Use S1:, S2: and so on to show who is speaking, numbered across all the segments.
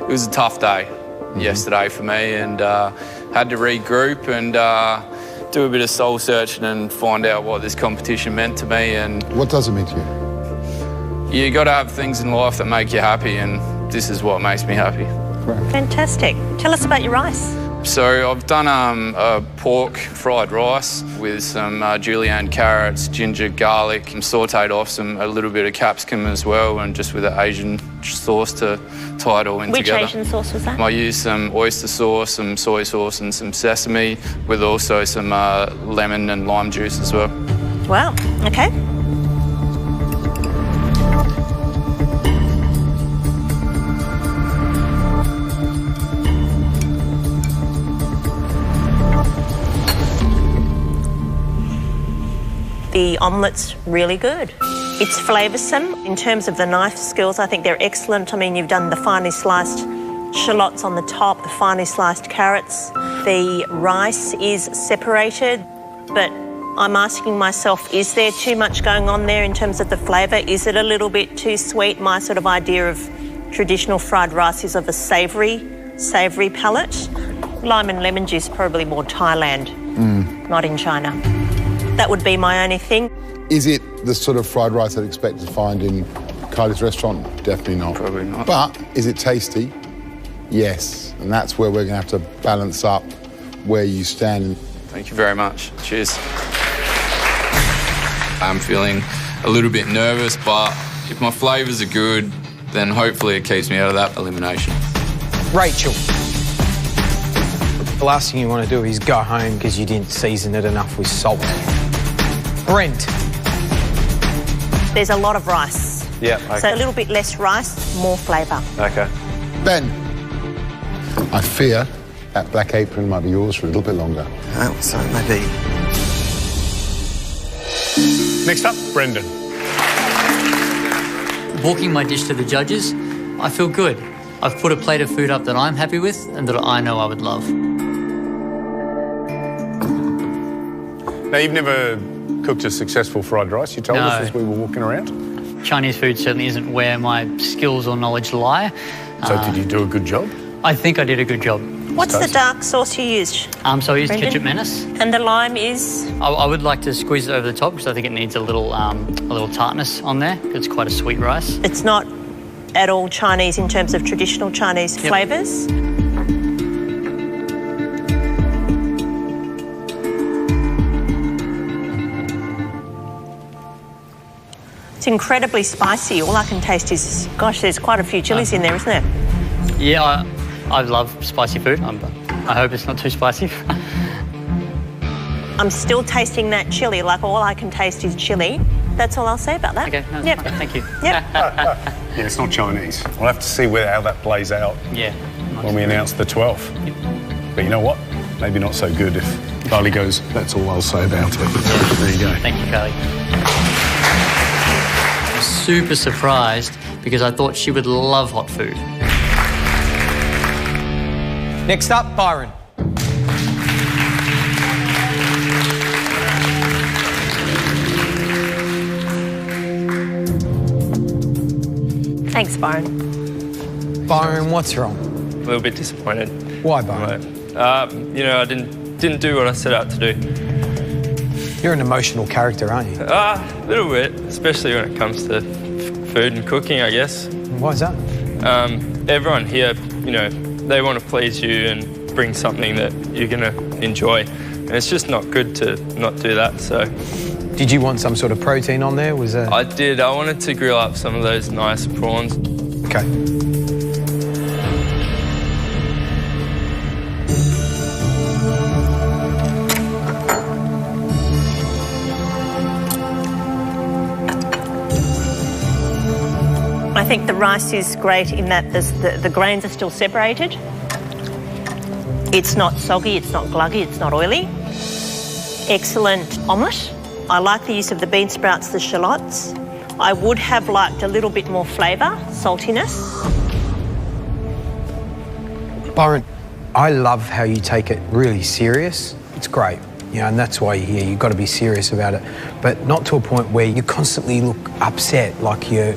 S1: It was a tough day yesterday for me, and had to regroup and do a bit of soul searching and find out what this competition meant to me. And
S2: what does it mean to you?
S1: You got to have things in life that make you happy, and this is what makes me happy.
S2: Right.
S3: Fantastic. Tell us about your rice.
S1: So I've done a pork fried rice with some julienne carrots, ginger, garlic, and sautéed off a little bit of capsicum as well, and just with an Asian sauce to tie it all in together.
S3: Which Asian sauce was that?
S1: I used some oyster sauce, some soy sauce, and some sesame, with also some lemon and lime juice as well.
S3: Wow, okay. The omellette's really good. It's flavoursome. In terms of the knife skills, I think they're excellent. I mean, you've done the finely sliced shallots on the top, the finely sliced carrots. The rice is separated, but I'm asking myself, is there too much going on there in terms of the flavour? Is it a little bit too sweet? My sort of idea of traditional fried rice is of a savoury palate. Lime and lemon juice, probably more Thailand, not in China. That would be my only thing.
S2: Is it the sort of fried rice I'd expect to find in Kylie's restaurant? Definitely not.
S1: Probably not.
S2: But is it tasty? Yes. And that's where we're going to have to balance up where you stand.
S1: Thank you very much. Cheers. I'm feeling a little bit nervous, but if my flavours are good, then hopefully it keeps me out of that elimination.
S4: Rachel. The last thing you want to do is go home because you didn't season it enough with salt. Brent.
S3: There's a lot of rice.
S5: Yeah, okay.
S3: So a little bit less rice, more flavour.
S5: Okay.
S2: Ben. I fear that black apron might be yours for a little bit longer.
S6: Oh, so maybe.
S7: Next up, Brendan.
S8: Walking my dish to the judges, I feel good. I've put a plate of food up that I'm happy with and that I know I would love.
S7: Now, you've never cooked a successful fried rice, you told us as we were walking around.
S8: Chinese food certainly isn't where my skills or knowledge lie.
S7: So did you do a good job?
S8: I think I did a good job.
S3: What's the dark sauce you used?
S8: So I used
S3: Brendan?
S8: ketchup menace.
S3: And the lime is?
S8: I would like to squeeze it over the top because I think it needs a little tartness on there. It's quite a sweet rice.
S3: It's not at all Chinese in terms of traditional Chinese flavours. It's incredibly spicy. All I can taste is, gosh, there's quite a few chilies in there, isn't there?
S8: Yeah, I love spicy food. I hope it's not too spicy.
S3: I'm still tasting that chilli, like all I can taste is chilli. That's all I'll say about that.
S8: Okay, no,
S3: yep.
S8: fine. Thank you.
S3: Yep.
S7: Yeah, it's not Chinese. We'll have to see how that plays out when we announce the 12th.
S8: Yep.
S7: But you know what? Maybe not so good if Carly goes, that's all I'll say about it. There you go.
S8: Thank you, Carly. I'm super surprised because I thought she would love hot food.
S4: Next up, Byron.
S3: Thanks, Byron.
S4: Byron, what's wrong?
S5: A little bit disappointed.
S4: Why, Byron?
S5: You know, I didn't do what I set out to do.
S4: You're an emotional character, aren't you?
S5: A little bit, especially when it comes to food and cooking, I guess.
S4: Why is that?
S5: Everyone here, you know, they want to please you and bring something that you're going to enjoy. And it's just not good to not do that, so...
S4: Did you want some sort of protein on there?
S5: I did. I wanted to grill up some of those nice prawns.
S4: Okay.
S3: I think the rice is great in that the grains are still separated. It's not soggy, it's not gluggy, it's not oily. Excellent omelette. I like the use of the bean sprouts, the shallots. I would have liked a little bit more flavour, saltiness.
S4: Byron, I love how you take it really serious. It's great, you know, and that's why you're here. You've got to be serious about it, but not to a point where you constantly look upset, like you're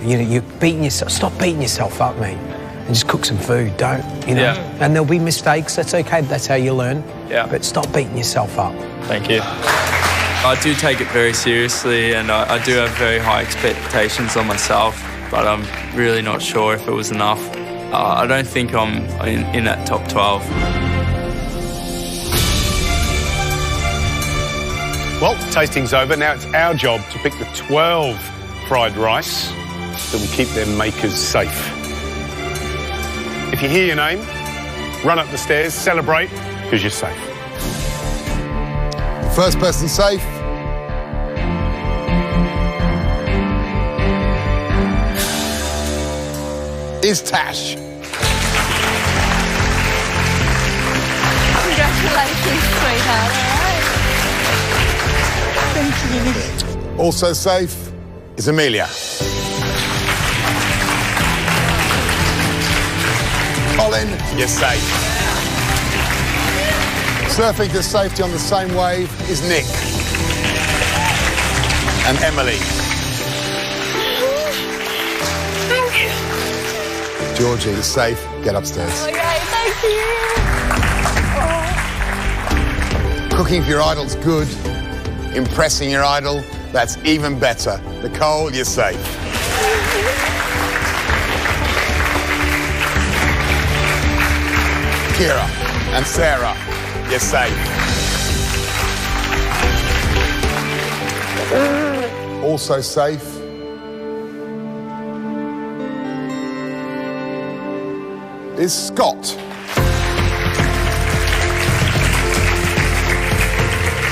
S4: beating yourself. Stop beating yourself up, mate. and just cook some food. Don't, you know?
S5: Yeah.
S4: And there'll be mistakes. That's okay. That's how you learn.
S5: Yeah.
S4: But stop beating yourself up.
S5: Thank you. I do take it very seriously, and I do have very high expectations on myself, but I'm really not sure if it was enough. I don't think I'm in that top 12.
S7: Well, tasting's over. Now it's our job to pick the 12 fried rice that will keep their makers safe. If you hear your name, run up the stairs, celebrate, because you're safe.
S2: First person safe. Is Tash.
S6: Congratulations, sweetheart. Thank you.
S2: Also safe is Amelia. Colin.
S7: You're safe.
S2: Surfing to safety on the same wave is Nick. And Emily. Georgie is safe. Get upstairs.
S6: Okay, thank you.
S2: Cooking for your idol's good. Impressing your idol, that's even better. Nicole, you're safe. Kira and Sarah, you're safe. Also safe is Scott.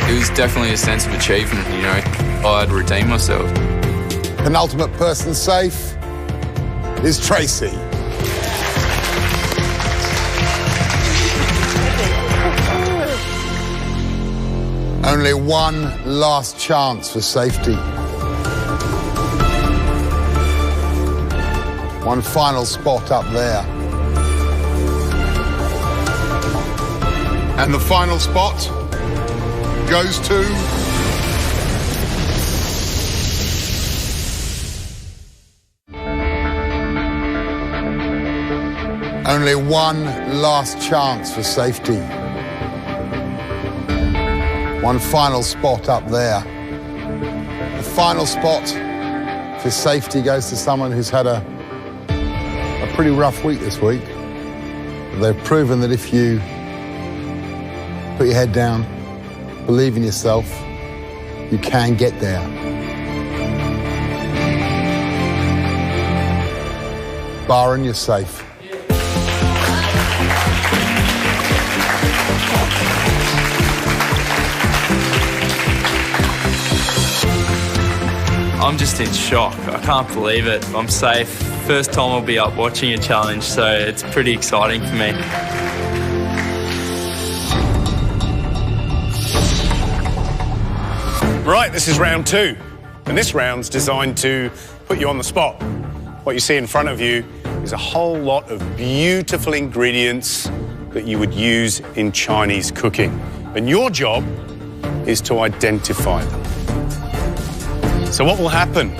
S1: It was definitely a sense of achievement, you know. I had redeemed myself.
S2: Penultimate person safe is Tracy. Only one last chance for safety. One final spot up there. And the final spot goes to only one last chance for safety. One final spot up there. The final spot for safety goes to someone who's had a pretty rough week this week. They've proven that if you put your head down, believe in yourself, you can get there. Byron, you're safe.
S5: I'm just in shock. I can't believe it. I'm safe. First time I'll be up watching a challenge, so it's pretty exciting for me.
S7: Right, this is round 2. And this round's designed to put you on the spot. What you see in front of you is a whole lot of beautiful ingredients that you would use in Chinese cooking. And your job is to identify them. So what will happen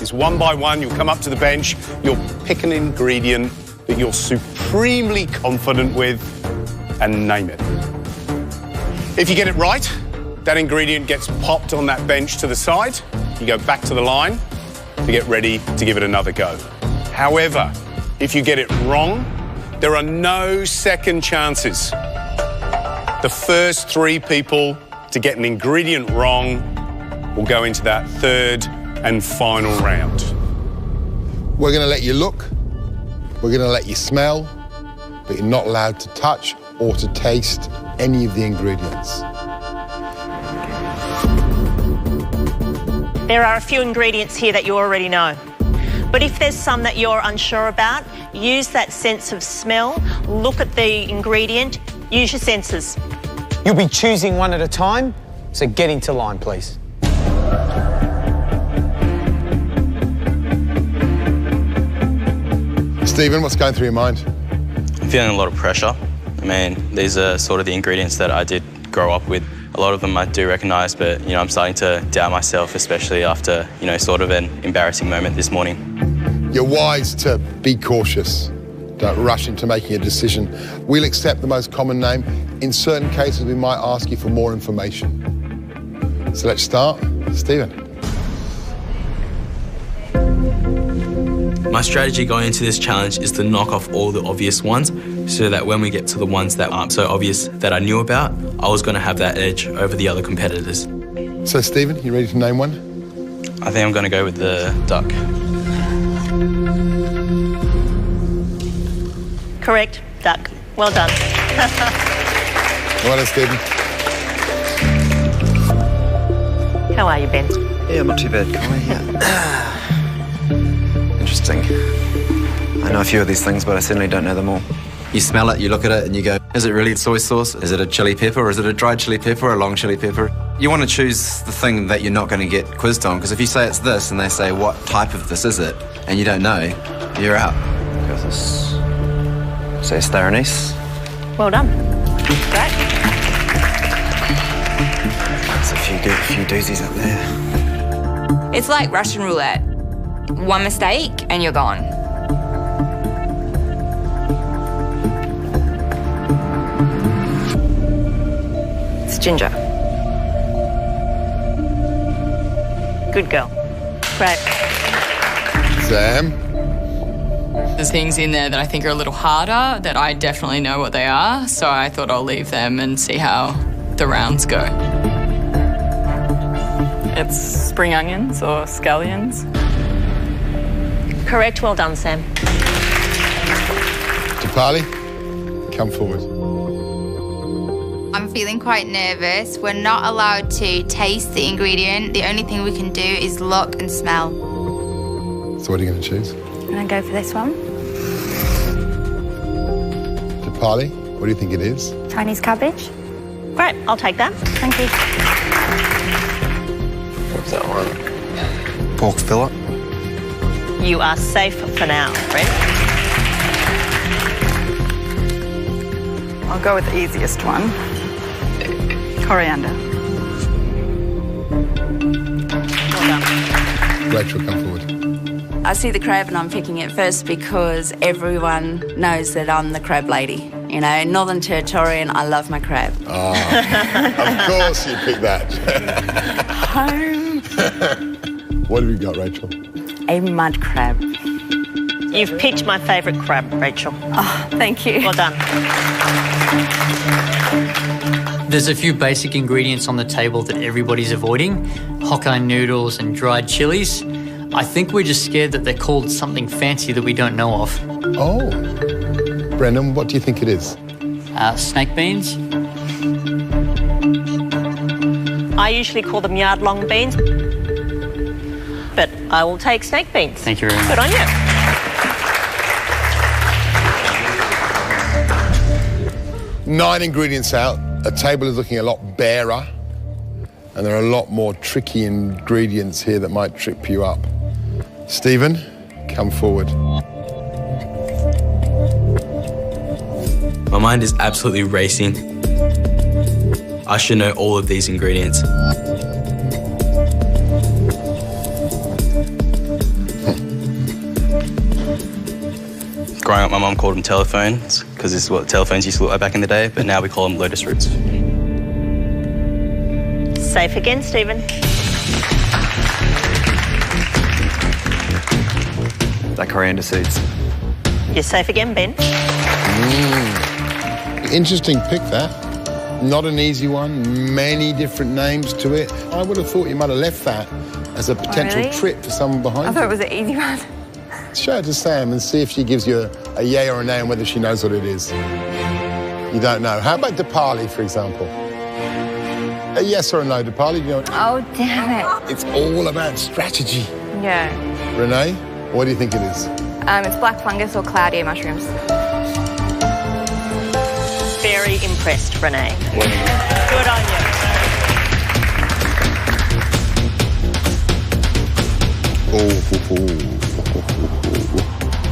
S7: is one by one, you'll come up to the bench, you'll pick an ingredient that you're supremely confident with and name it. If you get it right, that ingredient gets popped on that bench to the side. You go back to the line to get ready to give it another go. However, if you get it wrong, there are no second chances. The first 3 people to get an ingredient wrong will go into that third and final round.
S2: We're going to let you look, we're going to let you smell, but you're not allowed to touch or to taste any of the ingredients.
S3: There are a few ingredients here that you already know. But if there's some that you're unsure about, use that sense of smell, look at the ingredient, use your senses.
S4: You'll be choosing one at a time, so get into line, please.
S2: Stephen, what's going through your mind?
S9: I'm feeling a lot of pressure. I mean, these are sort of the ingredients that I did grow up with. A lot of them I do recognise, but, you know, I'm starting to doubt myself, especially after, you know, sort of an embarrassing moment this morning.
S2: You're wise to be cautious. Don't rush into making a decision. We'll accept the most common name. In certain cases, we might ask you for more information. So let's start. Stephen.
S9: My strategy going into this challenge is to knock off all the obvious ones so that when we get to the ones that aren't so obvious that I knew about, I was going to have that edge over the other competitors.
S2: So, Stephen, you ready to name one?
S9: I think I'm going to go with the duck.
S3: Correct, duck. Well done.
S2: Well done, Stephen.
S3: How are you, Ben?
S10: Yeah, I'm not too bad, Connie. Yeah. Interesting. I know a few of these things, but I certainly don't know them all. You smell it, you look at it, and you go, is it really soy sauce? Is it a chili pepper, or is it a dried chili pepper, or a long chili pepper? You want to choose the thing that you're not going to get quizzed on, because if you say it's this, and they say, what type of this is it, and you don't know, you're out. Because this... say star anise.
S3: Well done. Great.
S10: There's a few doozies up there.
S11: It's like Russian roulette. One mistake and you're gone. It's ginger.
S3: Good girl. Great.
S2: Sam.
S12: There's things in there that I think are a little harder that I definitely know what they are, so I thought I'll leave them and see how the rounds go.
S13: It's spring onions or scallions.
S3: Correct. Well done, Sam.
S2: Dipali, come forward.
S14: I'm feeling quite nervous. We're not allowed to taste the ingredient. The only thing we can do is look and smell.
S2: So what are you going to choose?
S14: I'm going to go for this one.
S2: Dipali, what do you think it is?
S14: Chinese cabbage.
S3: Great. I'll take that.
S14: Thank you.
S10: What's that one? Pork fillet.
S3: You are safe for now, Brent.
S13: I'll go with the easiest one. Coriander.
S3: Well done.
S2: Rachel, come forward.
S15: I see the crab and I'm picking it first because everyone knows that I'm the crab lady. You know, Northern Territorian, I love my crab.
S2: Oh, of course you picked that.
S15: Home.
S2: What have you got, Rachel?
S15: A mud crab.
S3: You've picked my favourite crab, Rachel.
S15: Oh, thank you.
S3: Well done.
S8: There's a few basic ingredients on the table that everybody's avoiding. Hokkien noodles and dried chilies. I think we're just scared that they're called something fancy that we don't know of.
S2: Oh. Brendan, what do you think it is?
S8: Snake beans.
S3: I usually call them yard-long beans, but I will take snake beans.
S8: Thank you very much.
S3: Good on you.
S2: 9 ingredients out. A table is looking a lot barer, and there are a lot more tricky ingredients here that might trip you up. Stephen, come forward.
S9: My mind is absolutely racing. I should know all of these ingredients. Growing up, my mum called them telephones because this is what telephones used to look like back in the day, but now we call them lotus roots.
S3: Safe again, Stephen.
S10: That coriander seeds.
S3: You're safe again, Ben.
S2: Interesting pick, that. Not an easy one. Many different names to it. I would have thought you might have left that as a potential
S14: really?
S2: trip for someone behind you.
S14: I thought it was an easy one.
S2: Show it to Sam and see if she gives you a yay or a nay and whether she knows what it is. You don't know. How about Dipali, for example? A yes or a no, Dipali? You know,
S14: Oh, damn it.
S2: it's all about strategy.
S14: Yeah.
S2: Renee, what do you think it is?
S14: It's black fungus or cloudier mushrooms.
S3: Very impressed, Renee. Good on you.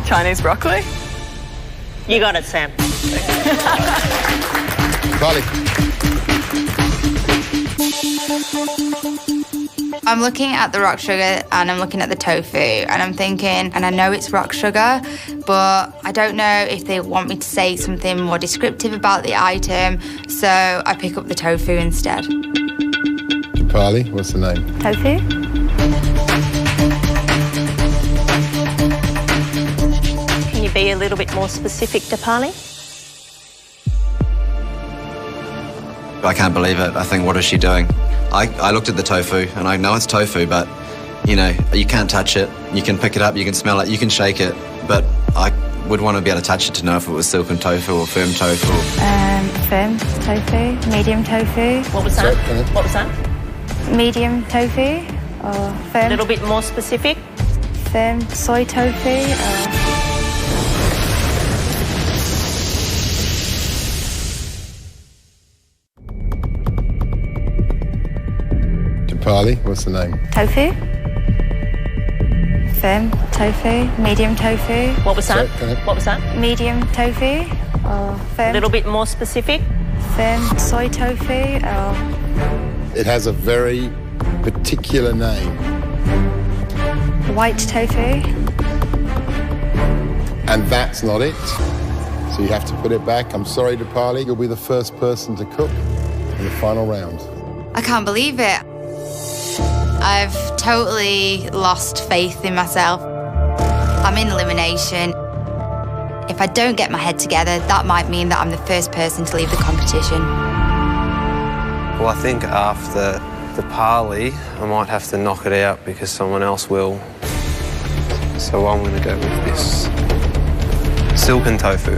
S13: Chinese broccoli.
S3: You got it, Sam.
S2: Carly.
S14: I'm looking at the rock sugar and I'm looking at the tofu and I'm thinking, and I know it's rock sugar, but I don't know if they want me to say something more descriptive about the item, so I pick up the tofu instead.
S2: Dipali, what's the name?
S3: Tofu. Can you be a little bit more specific, Dipali?
S10: I can't believe it. I think, what is she doing? I looked at the tofu and I know it's tofu, but, you know, you can't touch it. You can pick it up, you can smell it, you can shake it, but I would want to be able to touch it to know if it was silken tofu or firm tofu.
S14: Firm tofu, medium tofu.
S3: What was that? What was that?
S14: Medium tofu or firm?
S3: A little bit more specific.
S14: Firm soy tofu or...
S2: Dipali, what's the name?
S14: Tofu. Firm tofu, medium tofu.
S3: What was that? What was that?
S14: Medium tofu or firm?
S3: A little bit more specific.
S14: Firm soy tofu or...
S2: It has a very particular name.
S14: White tofu.
S2: And that's not it. So you have to put it back. I'm sorry, Dipali, you'll be the first person to cook in the final round.
S14: I can't believe it. I've totally lost faith in myself. I'm in elimination. If I don't get my head together, that might mean that I'm the first person to leave the competition.
S4: Well, I think after the parley, I might have to knock it out because someone else will. So I'm going to go with this silken tofu.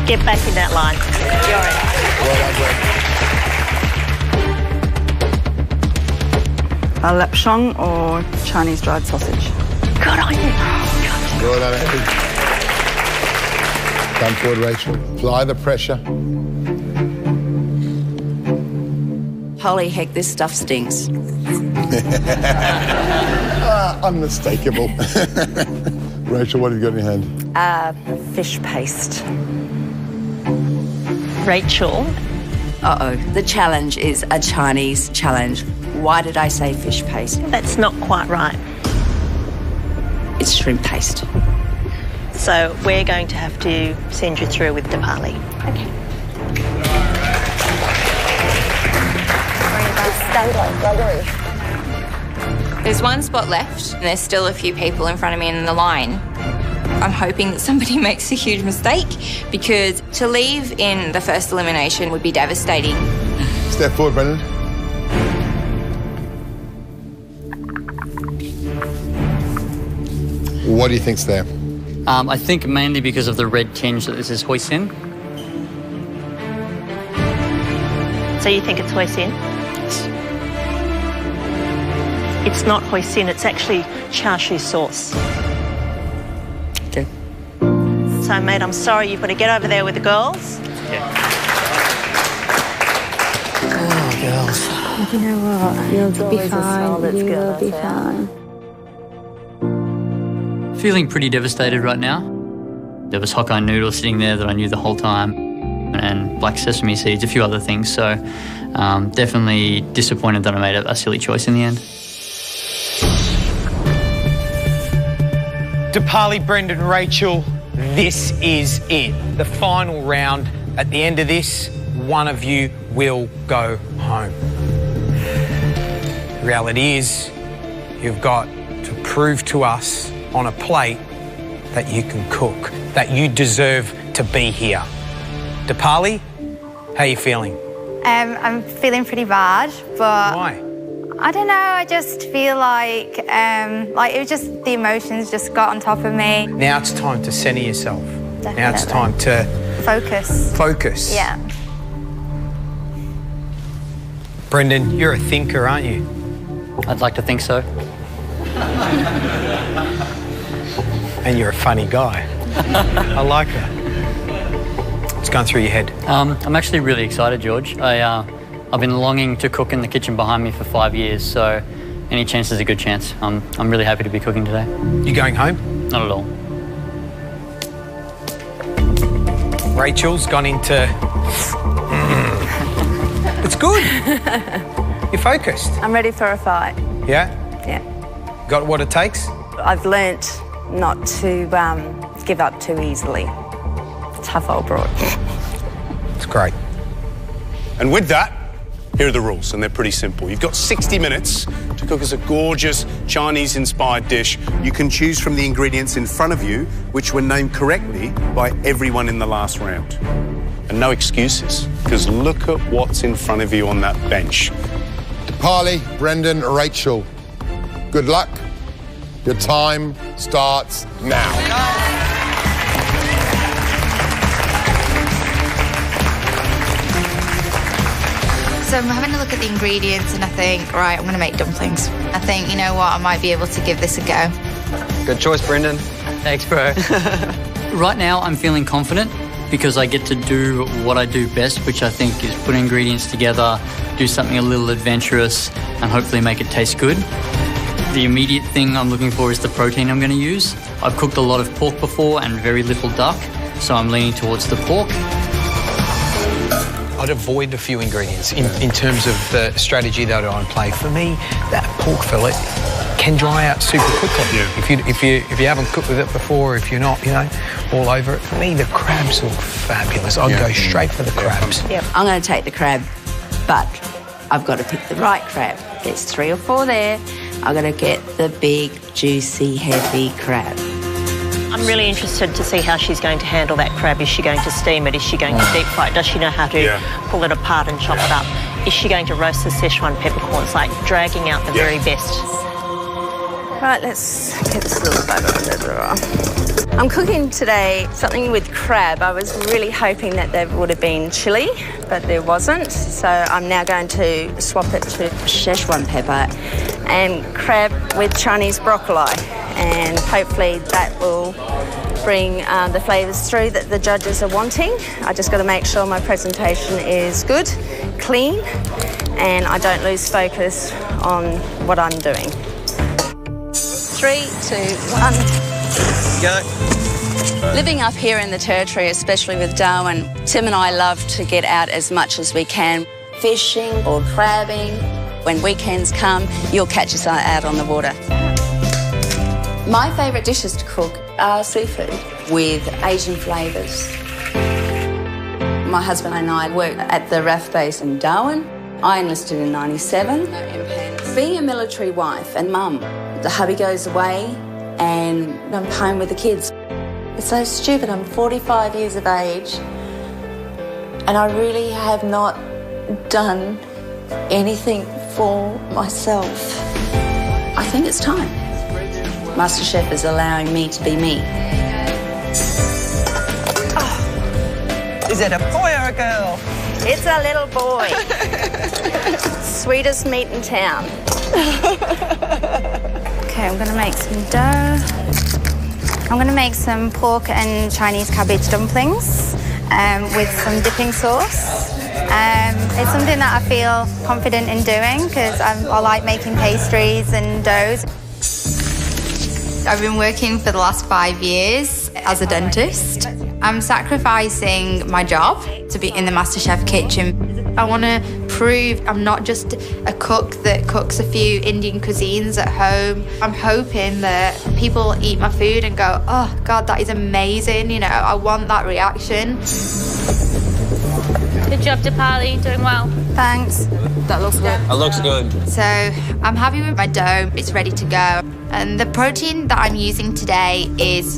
S3: Get back in that line. You're in.
S2: Well done, Brett.
S13: Lapsang or Chinese dried sausage?
S3: Good on you.
S2: Well done, Andy. Come forward, Rachel. Apply the pressure.
S15: Holy heck, this stuff stinks.
S2: Unmistakable. Rachel, what have you got in your hand?
S15: Fish paste.
S3: Rachel.
S15: Uh-oh, the challenge is a Chinese challenge. Why did I say fish paste?
S3: That's not quite right.
S15: It's shrimp paste.
S3: So we're going to have to send you through with Dipali. Okay.
S11: There's one spot left and there's still a few people in front of me in the line. I'm hoping that somebody makes a huge mistake because to leave in the first elimination would be devastating.
S2: Step forward, Brendan. What do you think's there?
S8: I think mainly because of the red tinge that this is hoisin.
S3: So you think it's hoisin?
S8: Yes.
S3: It's not hoisin, it's actually char siu sauce.
S8: Okay.
S3: So, mate, I'm sorry, you've got to get over there with the girls.
S8: Yeah.
S6: Oh, girls. You know what? You'll be fine. You'll be fine.
S8: Feeling pretty devastated right now. There was Hokkaido noodles sitting there that I knew the whole time, and black sesame seeds, a few other things. So definitely disappointed that I made a silly choice in the end.
S4: Dipali, Brendan, Rachel, this is it. The final round. At the end of this, one of you will go home. The reality is, you've got to prove to us on a plate that you can cook, that you deserve to be here. Dipali, how are you feeling?
S14: I'm feeling pretty bad, but...
S4: Why?
S14: I don't know, I just feel like it was just the emotions just got on top of me.
S4: Now it's time to center yourself.
S14: Definitely.
S4: Now it's time to...
S14: Focus.
S4: Focus.
S14: Yeah.
S4: Brendan, you're a thinker, aren't you?
S8: I'd like to think so.
S4: And you're a funny guy. I like that. What's going through your head?
S8: I'm actually really excited, George. I've been longing to cook in the kitchen behind me for 5 years, so any chance is a good chance. I'm really happy to be cooking today.
S4: You going home?
S8: Not at all.
S4: Rachel's gone into... It's good.
S16: You're focused.
S13: I'm ready for a fight.
S16: Yeah?
S13: Yeah.
S16: Got what it takes?
S13: I've learnt not to give up too easily. Tough old broad.
S16: It's great.
S7: And with that, here are the rules, and they're pretty simple. You've got 60 minutes to cook us a gorgeous Chinese-inspired dish. You can choose from the ingredients in front of you, which were named correctly by everyone in the last round. And no excuses, because look at what's in front of you on that bench.
S2: Dipali, Brendan, Rachel, good luck. Your time starts now.
S14: So I'm having a look at the ingredients and I think, right, I'm going to make dumplings. I think, you know what, I might be able to give this a go.
S10: Good choice, Brendan.
S8: Thanks, bro. Right now, I'm feeling confident because I get to do what I do best, which I think is put ingredients together, do something a little adventurous, and hopefully make it taste good. The immediate thing I'm looking for is the protein I'm going to use. I've cooked a lot of pork before and very little duck, so I'm leaning towards the pork.
S16: I'd avoid a few ingredients in terms of the strategy that I play. For me, that pork fillet can dry out super quickly. Yeah. If you haven't cooked with it before, if you're not, all over it. For me, the crabs look fabulous. I'd go straight for the crabs.
S15: Yep. I'm going to take the crab, but I've got to pick the right crab. There's 3 or 4 there. I've got to get the big, juicy, heavy crab.
S3: I'm really interested to see how she's going to handle that crab. Is she going to steam it? Is she going to deep fry it? Does she know how to pull it apart and chop it up? Is she going to roast the Szechuan peppercorns, like dragging out the very best?
S13: Right, let's get this little bugger under the drawer. I'm cooking today something with crab. I was really hoping that there would have been chilli, but there wasn't. So I'm now going to swap it to Szechuan pepper and crab with Chinese broccoli. And hopefully that will bring the flavours through that the judges are wanting. I just got to make sure my presentation is good, clean, and I don't lose focus on what I'm doing. 3, 2, 1.
S10: Go.
S15: Living up here in the Territory, especially with Darwin, Tim and I love to get out as much as we can, fishing or crabbing. When weekends come, you'll catch us out on the water. My favourite dishes to cook are seafood with Asian flavours. My husband and I worked at the RAF base in Darwin. I enlisted in '97. Being a military wife and mum, the hubby goes away and I'm home with the kids. It's so stupid. I'm 45 years of age and I really have not done anything for myself. I think it's time. MasterChef is allowing me to be me.
S16: Oh. Is it a boy or a girl?
S13: It's a little boy. Sweetest meat in town.
S6: Okay, I'm going to make some dough. I'm going to make some pork and Chinese cabbage dumplings with some dipping sauce. It's something that I feel confident in doing because I like making pastries and doughs.
S14: I've been working for the last 5 years as a dentist. I'm sacrificing my job to be in the MasterChef kitchen. I want to prove I'm not just a cook that cooks a few Indian cuisines at home. I'm hoping that people eat my food and go, oh God, that is amazing. I want that reaction.
S6: Good job, Dipali. Doing well.
S14: Thanks.
S15: That looks good.
S10: It looks good.
S14: So I'm happy with my dough. It's ready to go. And the protein that I'm using today is